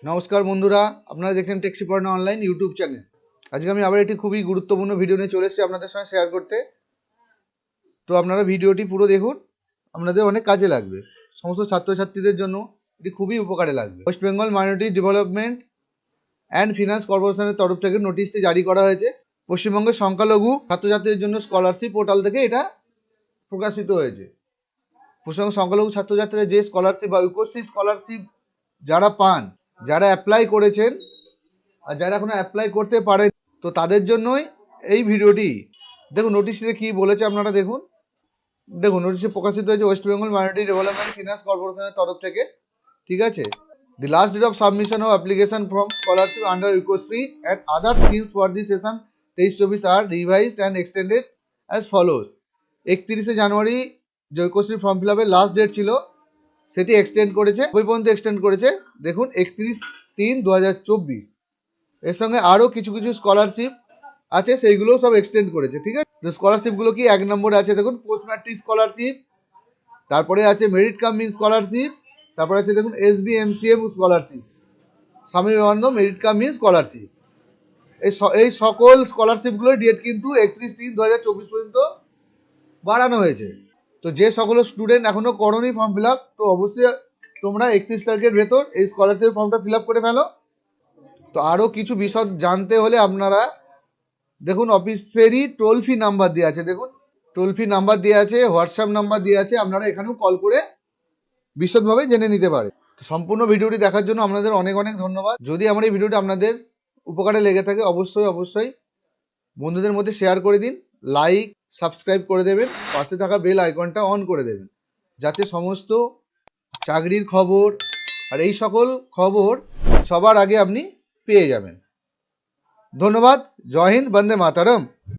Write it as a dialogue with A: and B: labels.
A: নমস্কার বন্ধুরা, আপনারা দেখছেন টেক্সিপর্ণা অনলাইন ইউটিউব চ্যানেল। আজকে আমি আবার একটি খুবই গুরুত্বপূর্ণ ভিডিও নিয়ে চলে এসেছি আপনাদের সঙ্গে শেয়ার করতে। তো আপনারা ভিডিওটি পুরো দেখুন, আপনাদের অনেক কাজে লাগবে। সমস্ত ছাত্রছাত্রীদের জন্য এটি খুবই উপকারে লাগবে। West Bengal minority development and finance কর্পোরেশনের তরফ থেকে নোটিশটি জারি করা হয়েছে। পশ্চিমবঙ্গের সংখ্যালঘু ছাত্রছাত্রীদের জন্য স্কলারশিপ পোর্টাল থেকে এটা প্রকাশিত হয়েছে। পশ্চিমবঙ্গের সংখ্যালঘু ছাত্রছাত্রীরা যে স্কলারশিপ বা ঐক্যশ্রী স্কলারশিপ যারা পান, যারা অ্যাপ্লাই করেছেন আর যারা এখনো অ্যাপ্লাই করতে পারেন, তো তাদের জন্যই এই ভিডিওটি। দেখুন নোটিশে কি বলেছে, আপনারা দেখুন। দেখুন নোটিশে প্রকাশিত হয়েছে West Bengal minority development finance কর্পোরেশনের তরফ থেকে। ঠিক আছে। The last date of submission of application from scholarship under Aikyashree and other schemes for the session 23-24 are revised and extended as follows. 31শে জানুয়ারি যে ঐক্যশ্রী ফর্ম ফিল আপের লাস্ট ডেট ছিল সেটি এক্সটেন্ড করেছে, ওই পর্যন্ত এক্সটেন্ড করেছে। দেখুন 31/3/2024। এর সঙ্গে আরও কিছু কিছু স্কলারশিপ আছে, সেইগুলোও সব এক্সটেন্ড করেছে। ঠিক আছে। তো স্কলারশিপগুলো কি, এক নম্বরে আছে দেখুন পোস্ট ম্যাট্রিক স্কলারশিপ, তারপরে আছে মেরিট কাম মিন স্কলারশিপ, তারপরে আছে দেখুন SBMCM scholarship, Swami Vivekananda merit cum means scholarship. এই সকল স্কলারশিপগুলোর ডেট কিন্তু 31/3/2024 পর্যন্ত বাড়ানো হয়েছে। তো যে সকল স্টুডেন্ট এখনো করোনি ফর্ম ফিল আপ, তো অবশ্যই তোমরা 31 তারিখের ভেতর এই স্কলারশিপ ফর্মটা ফিল আপ করে ফেলো। তো আরও কিছু বিশদ জানতে হলে আপনারা দেখুন অফিসেরই টোল ফ্রি নাম্বার দেওয়া আছে, দেখুন টোল ফ্রি নাম্বার দেওয়া আছে, হোয়াটসঅ্যাপ নাম্বার দেওয়া আছে, আপনারা এখানেও কল করে বিশদভাবে জেনে নিতে পারেন। সম্পূর্ণ ভিডিওটি দেখার জন্য আপনাদের অনেক অনেক ধন্যবাদ। যদি আমার এই ভিডিওটি আপনাদের উপকারে লেগে থাকে অবশ্যই বন্ধুদের মধ্যে শেয়ার করে দিন, লাইক সাবস্ক্রাইব করে দেবেন, পাশে থাকা বেল আইকনটা অন করে দেবেন, যাতে সমস্ত চাকরির খবর আর এই সকল খবর সবার আগে আপনি পেয়ে যাবেন। ধন্যবাদ। জয় হিন্দ, বন্দে মাতরম।